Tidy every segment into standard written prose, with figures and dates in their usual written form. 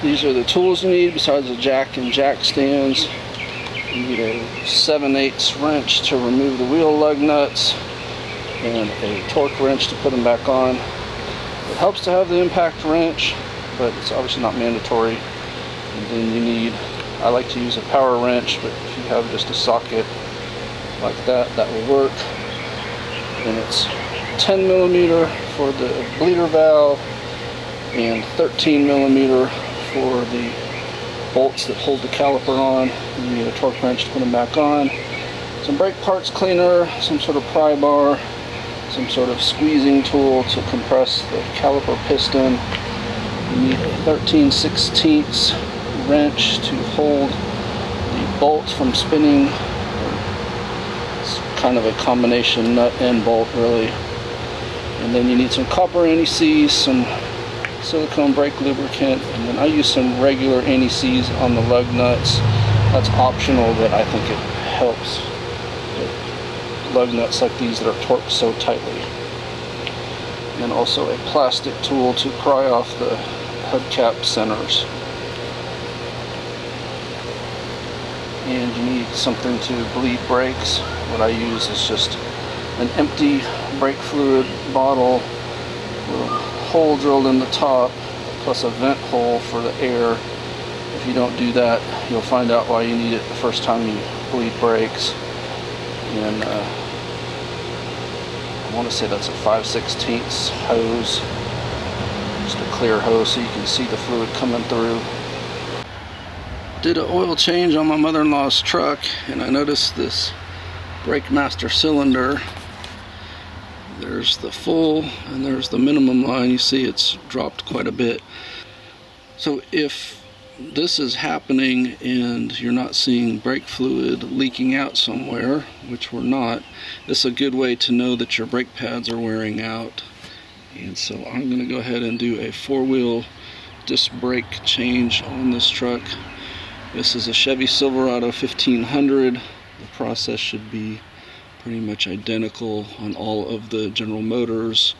These are the tools you need besides the jack and jack stands. You need a 7/8 wrench to remove the wheel lug nuts and a torque wrench to put them back on. It helps to have the impact wrench, but it's obviously not mandatory. And then you need, I like to use a power wrench, but if you have just a socket like that, that will work. And it's 10 millimeter for the bleeder valve and 13 millimeter for the bolts that hold the caliper on. You need a torque wrench to put them back on. Some brake parts cleaner, some sort of pry bar, some sort of squeezing tool to compress the caliper piston. You need a 13/16 wrench to hold the bolts from spinning. It's kind of a combination nut and bolt really. And then you need some copper anti-seize, some silicone brake lubricant, and then I use some regular anti-seize on the lug nuts. That's optional, but I think it helps with lug nuts like these that are torqued so tightly. And also a plastic tool to pry off the hubcap centers. And you need something to bleed brakes. What I use is just an empty brake fluid bottle with a hole drilled in the top, plus a vent hole for the air. If you don't do that, you'll find out why you need it the first time you bleed brakes. And I want to say that's a 5/16 hose, just a clear hose so you can see the fluid coming through. Did an oil change on my mother-in-law's truck, and I noticed this brake master cylinder. There's the full and there's the minimum line. You see it's dropped quite a bit. So if this is happening and you're not seeing brake fluid leaking out somewhere, which we're not, this is a good way to know that your brake pads are wearing out. And so I'm going to go ahead and do a 4-wheel disc brake change on this truck. This is a Chevy Silverado 1500. The process should be pretty much identical on all of the General Motors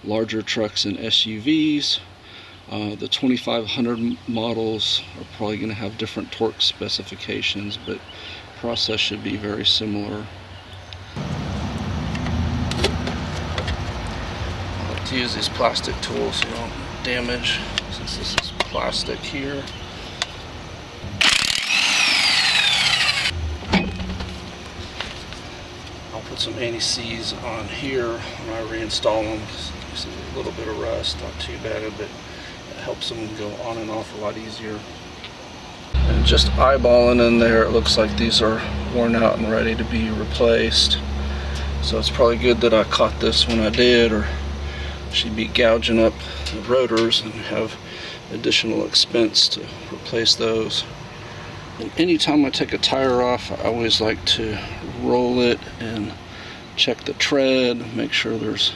larger trucks and SUVs. The 2500 models are probably going to have different torque specifications, but the process should be very similar. I like to use these plastic tools so you don't damage, since this is plastic here. Put some anti-seize on here when I reinstall them. You see a little bit of rust, not too bad, but it helps them go on and off a lot easier. And just eyeballing in there, it looks like these are worn out and ready to be replaced. So it's probably good that I caught this when I did, or she'd be gouging up the rotors and have additional expense to replace those. And anytime I take a tire off, I always like to roll it and check the tread, make sure there's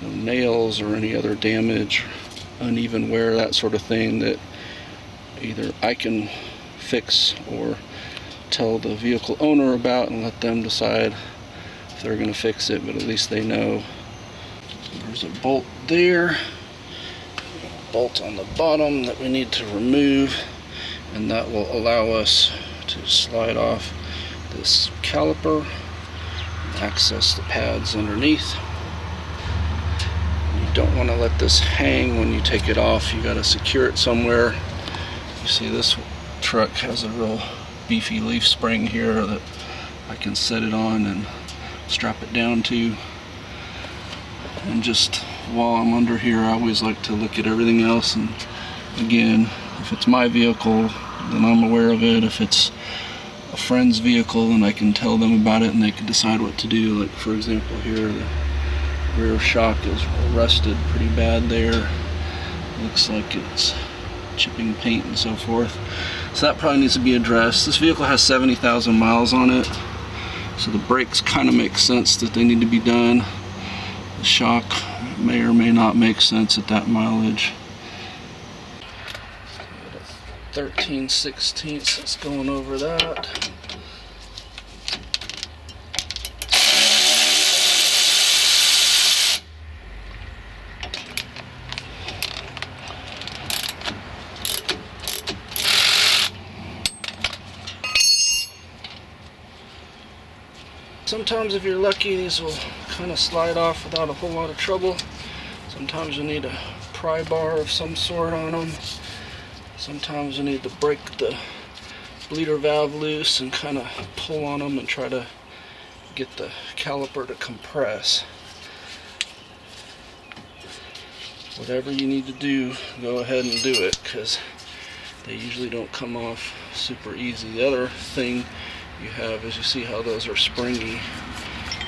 no nails or any other damage, uneven wear, that sort of thing that either I can fix or tell the vehicle owner about and let them decide if they're going to fix it, but at least they know. There's a bolt there, a bolt on the bottom that we need to remove, and that will allow us to slide off this caliper and access the pads underneath. You don't want to let this hang when you take it off. You got to secure it somewhere. You see this truck has a real beefy leaf spring here that I can set it on and strap it down to. And just while I'm under here, I always like to look at everything else, and again, if it's my vehicle, then I'm aware of it. If it's a friend's vehicle, and I can tell them about it and they can decide what to do. Like for example here, the rear shock is rusted pretty bad there. Looks like it's chipping paint and so forth. So that probably needs to be addressed. This vehicle has 70,000 miles on it, so the brakes kind of make sense that they need to be done. The shock may or may not make sense at that mileage. 13/16 that's going over that. Sometimes if you're lucky, these will kind of slide off without a whole lot of trouble. Sometimes you need a pry bar of some sort on them. Sometimes you need to break the bleeder valve loose and kind of pull on them and try to get the caliper to compress. Whatever you need to do, go ahead and do it, because they usually don't come off super easy. The other thing you have is, you see how those are springy,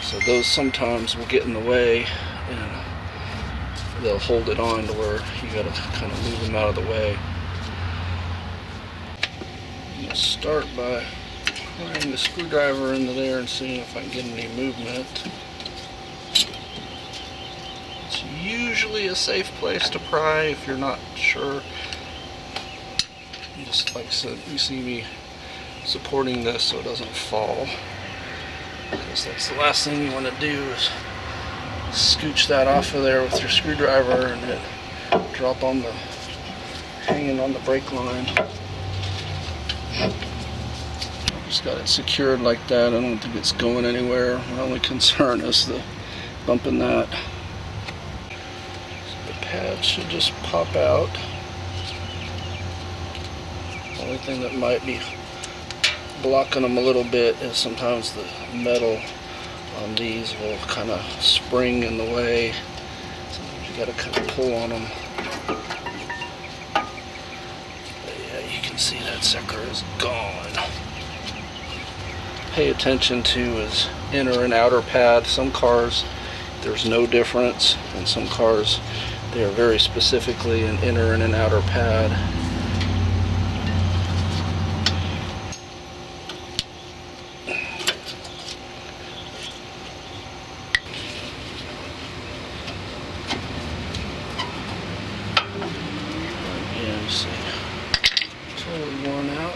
so those sometimes will get in the way and they'll hold it on to where you gotta kind of move them out of the way. I'm gonna start by putting the screwdriver into there and seeing if I can get any movement. It's usually a safe place to pry if you're not sure. Just like I said, you see me supporting this so it doesn't fall, because that's the last thing you want to do is scooch that off of there with your screwdriver and it drop on the, hanging on the brake line. Just got it secured like that. I don't think it's going anywhere. My only concern is the bumping that. So the pad should just pop out. The only thing that might be blocking them a little bit is sometimes the metal on these will kind of spring in the way. Sometimes you got to kind of pull on them. But yeah, you can see that sucker is gone. Pay attention to is inner and outer pad. Some cars there's no difference, and some cars they are very specifically an inner and an outer pad. Again, see, totally worn out.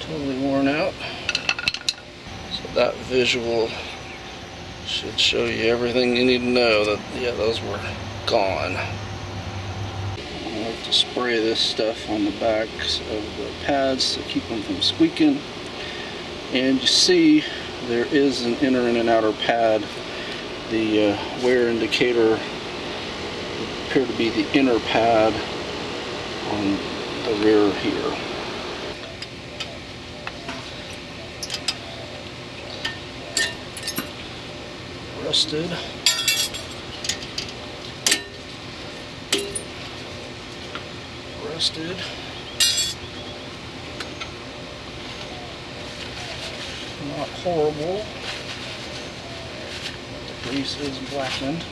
Totally worn out. So that visual should show you everything you need to know that, yeah, those were gone. I like to spray this stuff on the backs of the pads to keep them from squeaking. And you see there is an inner and an outer pad. The wear indicator would appear to be the inner pad on the rear here. Rusted. Rusted. Not horrible. The grease is blackened.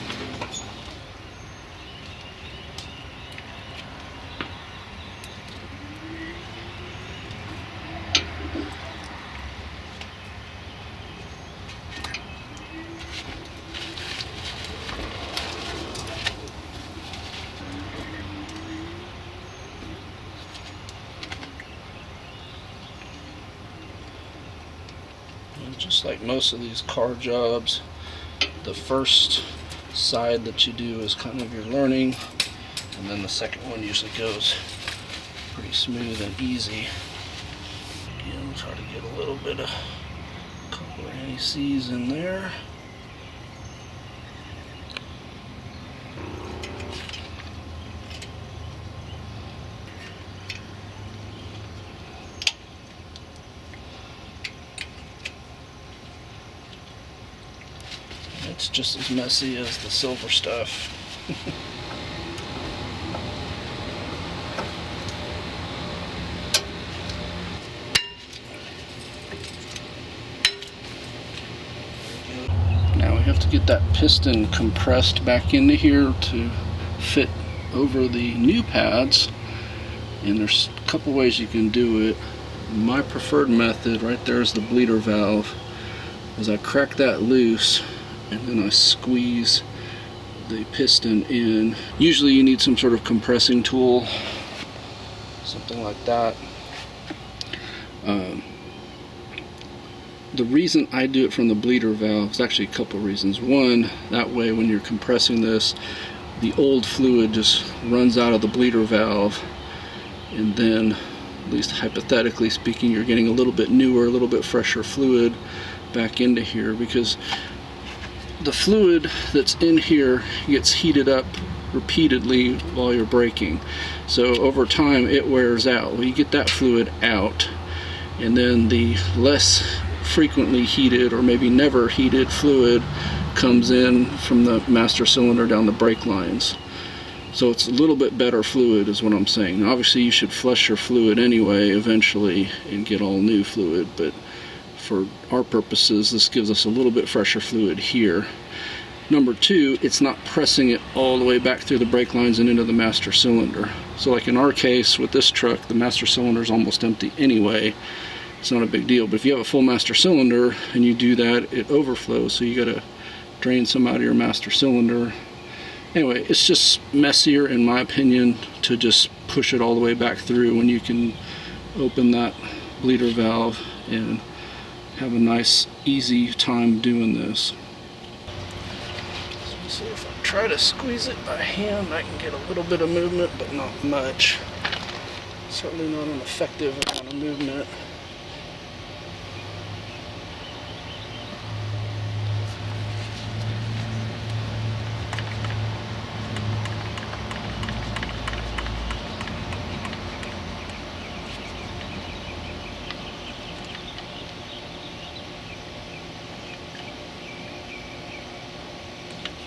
Just like most of these car jobs, the first side that you do is kind of your learning, and then the second one usually goes pretty smooth and easy. Again, try to get a little bit of a couple of anti-seize in there. It's just as messy as the silver stuff. Now we have to get that piston compressed back into here to fit over the new pads, and there's a couple ways you can do it. My preferred method, right there is the bleeder valve, is I crack that loose and then I squeeze the piston in. Usually you need some sort of compressing tool, something like that. The reason I do it from the bleeder valve is actually a couple reasons. One, that way when you're compressing this, the old fluid just runs out of the bleeder valve, and then, at least hypothetically speaking, you're getting a little bit newer, a little bit fresher fluid back into here, because the fluid that's in here gets heated up repeatedly while you're braking. So over time it wears out. Well, you get that fluid out, and then the less frequently heated, or maybe never heated, fluid comes in from the master cylinder down the brake lines. So it's a little bit better fluid is what I'm saying. Now, obviously you should flush your fluid anyway eventually and get all new fluid, but for our purposes this gives us a little bit fresher fluid here. Number two, it's not pressing it all the way back through the brake lines and into the master cylinder. So like in our case with this truck, the master cylinder is almost empty anyway. It's not a big deal. But if you have a full master cylinder and you do that, it overflows, so you got to drain some out of your master cylinder. Anyway, it's just messier in my opinion to just push it all the way back through when you can open that bleeder valve and have a nice easy time doing this. So see, if I try to squeeze it by hand, I can get a little bit of movement, but not much. Certainly not an effective amount of movement.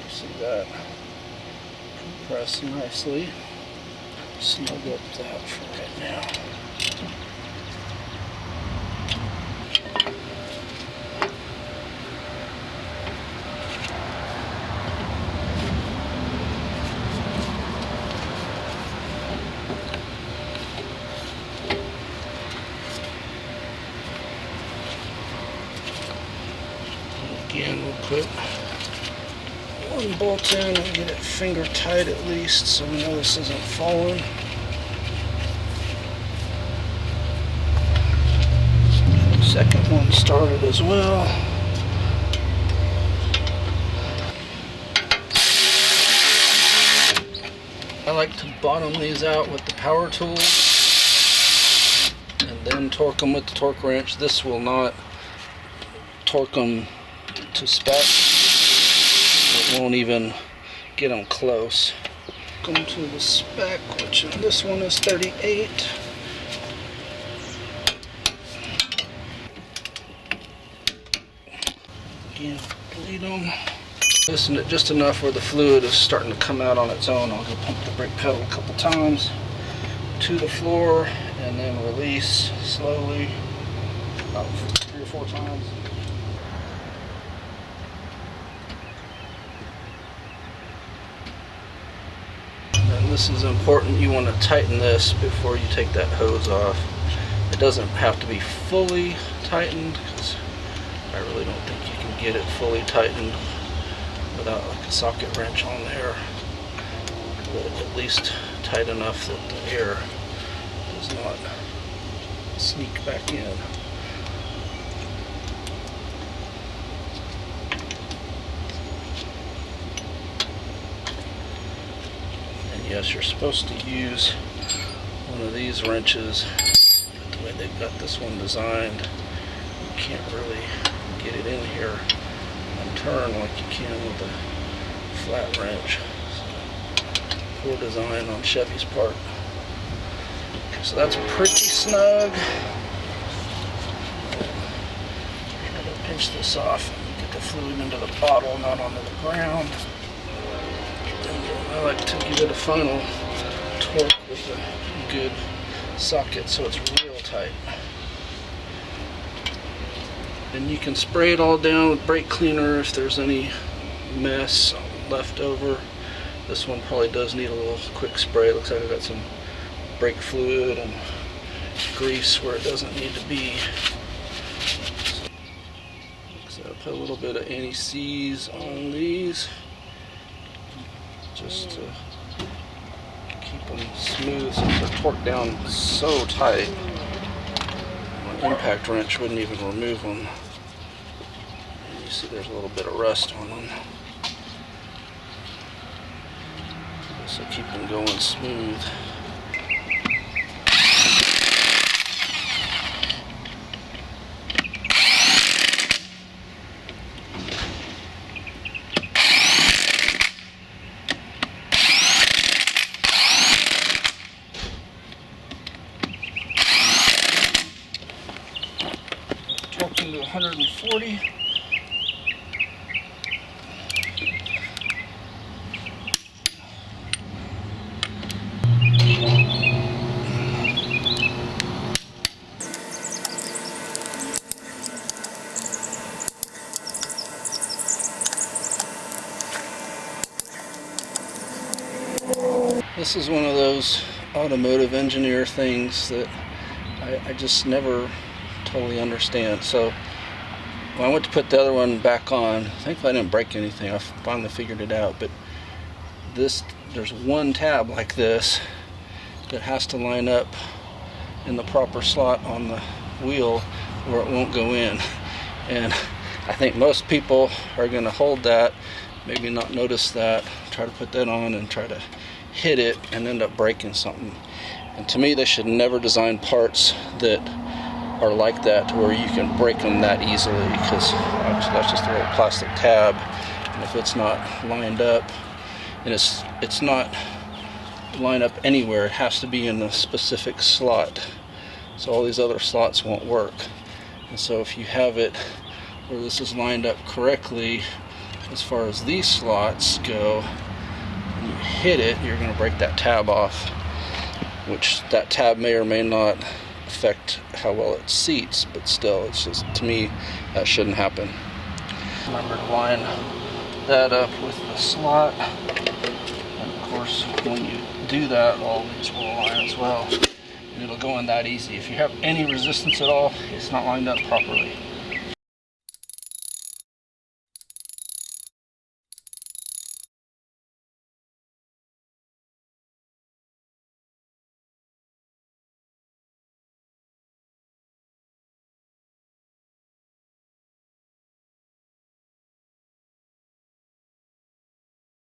See that compress nicely. Snug up that for right now. Again, we'll put one bolt in and get it finger tight at least, so we know this isn't falling. Second one started as well. I like to bottom these out with the power tool and then torque them with the torque wrench. This will not torque them to spec. It won't even get them close. Come to the spec, which this one is 38. Again, bleed them. Loosen it just enough where the fluid is starting to come out on its own. I'll go pump the brake pedal a couple times to the floor and then release slowly about 3 or 4 times. And this is important. You want to tighten this before you take that hose off. It doesn't have to be fully tightened because I really don't think you can get it fully tightened without like a socket wrench on there, but at least tight enough that the air does not sneak back in. And yes, you're supposed to use one of these wrenches, but the way they've got this one designed, you can't really get it in here and turn like you can with a flat wrench. So, poor design on Chevy's part. Okay, so that's pretty snug. Try to pinch this off and get the fluid into the bottle, not onto the ground. And I like to give it a final torque with a good socket so it's real tight. And you can spray it all down with brake cleaner if there's any mess left over. This one probably does need a little quick spray. Looks like I got some brake fluid and grease where it doesn't need to be. So I'll put a little bit of anti-seize on these. just to keep them smooth since they're torqued down so tight. An impact wrench wouldn't even remove them. You see there's a little bit of rust on them. So keep them going smooth. Torque them to 140. This is one of those automotive engineer things that I just never totally understand. So when I went to put the other one back on, thankfully I didn't break anything. I finally figured it out. But there's one tab like this that has to line up in the proper slot on the wheel or it won't go in. And I think most people are going to hold that, maybe not notice that, try to put that on and try to hit it and end up breaking something. And to me, they should never design parts that are like that to where you can break them that easily, because that's just a little plastic tab, and if it's not lined up, and it's not lined up anywhere, it has to be in a specific slot, so all these other slots won't work. And so if you have it where this is lined up correctly as far as these slots go, when you hit it, you're going to break that tab off, which that tab may or may not affect how well it seats, but still, it's just, to me, that shouldn't happen. Remember to line that up with the slot, and of course when you do that, all these will align as well, and it'll go in that easy. If you have any resistance at all, it's not lined up properly.